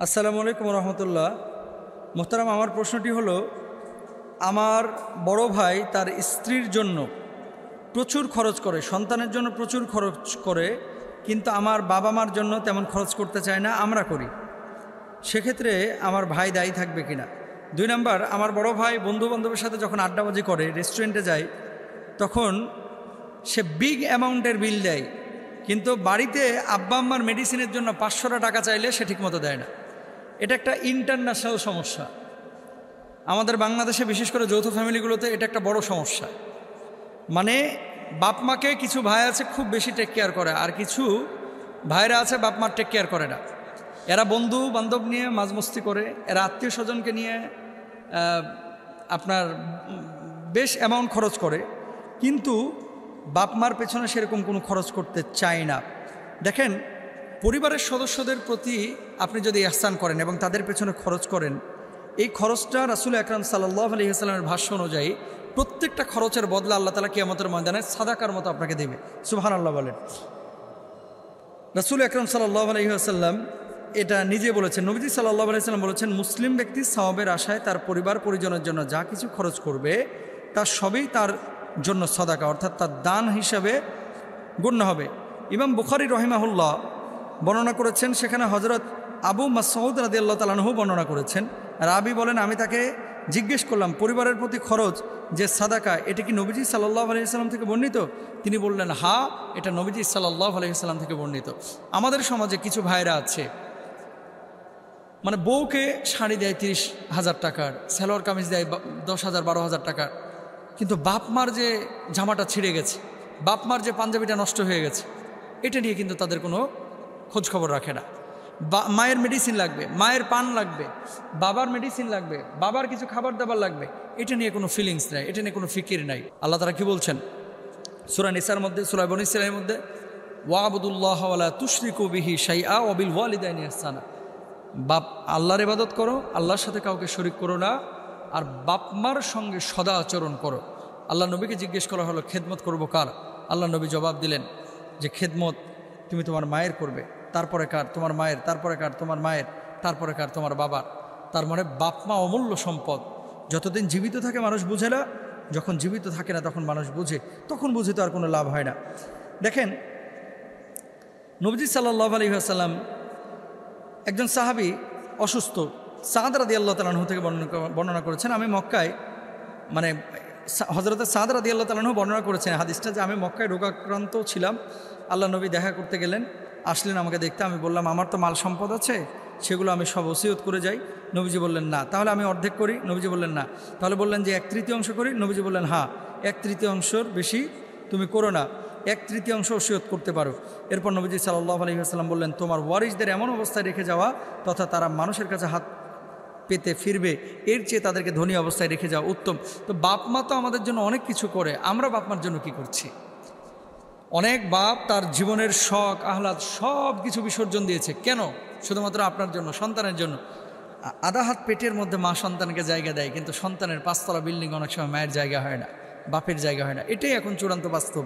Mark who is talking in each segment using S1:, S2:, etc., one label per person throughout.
S1: আসসালামু আলাইকুম রহমতুল্লাহ। মোহতারাম, আমার প্রশ্নটি হলো, আমার বড় ভাই তার স্ত্রীর জন্য প্রচুর খরচ করে, সন্তানের জন্য প্রচুর খরচ করে, কিন্তু আমার বাবা মার জন্য তেমন খরচ করতে চায় না, আমরা করি। সেক্ষেত্রে আমার ভাই দায়ী থাকবে কিনা? 2 নাম্বার, আমার বড় ভাই বন্ধু বান্ধবের সাথে যখন আড্ডাবাজি করে, রেস্টুরেন্টে যায়, তখন সে বিগ অ্যামাউন্টের বিল দেয়, কিন্তু বাড়িতে আব্বা আম্মার মেডিসিনের জন্য 500 টাকা চাইলে সে ঠিকমতো দেয় না। এটা একটা ইন্টারন্যাশনাল সমস্যা। আমাদের বাংলাদেশে বিশেষ করে যৌথ ফ্যামিলিগুলোতে এটা একটা বড় সমস্যা। মানে বাপ মাকে কিছু ভাই আছে খুব বেশি টেক কেয়ার করে, আর কিছু ভাইরা আছে বাপ মার টেক কেয়ার করে না। এরা বন্ধু বান্ধব নিয়ে মাঝমস্তি করে, এরা আত্মীয় স্বজনকে নিয়ে আপনার বেশ অ্যামাউন্ট খরচ করে, কিন্তু বাপ মার পেছনে সেরকম কোনো খরচ করতে চায় না। দেখেন, পরিবারের সদস্যদের প্রতি আপনি যদি ইহসান করেন এবং তাদের পেছনে খরচ করেন, এই খরচটা রাসূল আকরাম সাল্লাল্লাহু আলাইহি ওয়াসাল্লামের ভাষ্য অনুযায়ী প্রত্যেকটা খরচের বদলা আল্লাহ তাআলা কিয়ামতের ময়দানে সাদাকার মতো আপনাকে দেবে। সুবহানাল্লাহ বলেন। রাসূল আকরাম সাল্লাল্লাহু আলাইহি ওয়াসাল্লাম এটা নিজে বলেছেন। নবীজি সাল্লাল্লাহু আলাইহি ওয়াসাল্লাম বলেছেন, মুসলিম ব্যক্তি সওয়াবের আশায় তার পরিবার পরিজনের জন্য যা কিছু খরচ করবে তার সবই তার জন্য সাদাকা, অর্থাৎ তার দান হিসাবে গণ্য হবে। ইমাম বুখারী রহিমাহুল্লাহ বর্ণনা করেছেন, সেখানে হযরত আবু মাসউদ রাদিয়াল্লাহু তাআলা আনহু বর্ণনা করেছেন। রাবি বলেন, আমি তাকে জিজ্ঞেস করলাম, পরিবারের প্রতি খরচ যে সাদাকা, এটা কি নবীজি সাল্লাল্লাহু আলাইহি ওয়াসাল্লাম থেকে বর্ণিত? তিনি বললেন, হ্যাঁ, এটা নবীজি সাল্লাল্লাহু আলাইহি ওয়াসাল্লাম থেকে বর্ণিত। আমাদের সমাজে কিছু ভাইরা আছে, মানে বউকে শাড়ি দেয় 30,000 টাকার, সালোয়ার কামিজ দেয় 10,000 12,000 টাকার, কিন্তু বাপ মার যে জামাটা ছিঁড়ে গেছে, বাপ মার যে পাঞ্জাবিটা নষ্ট হয়ে গেছে, এটা নিয়ে কিন্তু তাদের কোনো খোঁজ খবর রাখে না। মায়ের মেডিসিন লাগবে, মায়ের পান লাগবে, বাবার মেডিসিন লাগবে, বাবার কিছু খাবার দাবার লাগবে, এটা নিয়ে কোনো ফিলিংস নাই, এটা নিয়ে কোনো ফিকির নাই। আল্লাহ তাআলা কি বলছেন সূরা নিসার মধ্যে, সূরা বনী ইসরাঈলের মধ্যে, ওয়াবুদুল্লাহ ওয়ালা তুশরিকু বিহি শাইআ ওয়া বিল ওয়ালিদাইনি ইহসানা। বাপ আল্লাহর ইবাদত করো, আল্লাহর সাথে কাউকে শরীক করো না, আর বাপ মার সঙ্গে সদা আচরণ করো। আল্লাহ নবীকে জিজ্ঞেস করা হলো, খেদমত করবো কার? আল্লাহ নবী জবাব দিলেন যে খেদমত তুমি তোমার মায়ের করবে, তারপরে কার? তোমার মায়ের, তারপরে কার? তোমার মায়ের, তারপরে কার? তোমার বাবার। তার মানে বাপ মা অমূল্য সম্পদ। যতদিন জীবিত থাকে মানুষ বুঝে না, যখন জীবিত থাকে না তখন মানুষ বুঝে, তখন বুঝে তো আর কোনো লাভ হয় না। দেখেন, নবীজি সাল্লাল্লাহু আলাইহি ওয়াসাল্লাম, একজন সাহাবী অসুস্থ, সাদ রাদিয়াল্লাহু তাআলা আনহু থেকে বর্ণনা করেছেন, আমি মক্কায়, মানে হযরত সাদ রাদিয়াল্লাহু তাআলা আনহু বর্ণনা করেছেন হাদিসটা, যে আমি মক্কায় রোগাক্রান্ত ছিলাম, আল্লাহ নবী দেখা করতে গেলেন, আসলেন আমাকে দেখতে। আমি বললাম, আমার তো মাল সম্পদ আছে, সেগুলো আমি সব ওসিয়ত করে যাই। নবীজি বললেন, না। তাহলে আমি অর্ধেক করি? নবীজি বললেন, না। তাহলে বললেন যে 1/3 করি? নবীজি বললেন, হ্যাঁ, 1/3 বেশি তুমি করো না, 1/3 ওসিয়ত করতে পারো। এরপর নবীজি সাল্লাল্লাহু আলাইহি ওয়াসাল্লাম বললেন, তোমার ওয়ারিসদের এমন অবস্থায় রেখে যাওয়া তথা তারা মানুষের কাছে হাত পেতে ফিরবে, এর চেয়ে তাদেরকে ধনী অবস্থায় রেখে যাওয়া উত্তম। তো বাপ মা তো আমাদের জন্য অনেক কিছু করে, আমরা বাপ মার জন্য কি করছি? অনেক বাপ তার জীবনের শখ আহ্লাদ সব কিছু বিসর্জন দিয়েছে। কেন? শুধুমাত্র আপনার জন্য, সন্তানের জন্য। আধা হাত পেটের মধ্যে মা সন্তানকে জায়গা দেয়, কিন্তু সন্তানের 5তলা বিল্ডিং অনেক সময় মায়ের জায়গা হয় না, বাপের জায়গা হয় না। এটাই এখন চূড়ান্ত বাস্তব।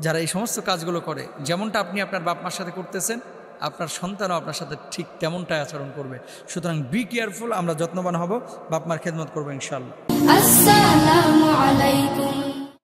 S1: যারা এই সমস্ত কাজগুলো করে, যেমনটা আপনি আপনার বাপ মার সাথে করতেছেন, আপনার সন্তানও আপনার সাথে ঠিক তেমনটাই আচরণ করবে। সুতরাং বি কেয়ারফুল, আমরা যত্নবান হব, বাপ মার খেদমত করবো ইনশাআল্লাহ।
S2: আসসালামু আলাইকুম।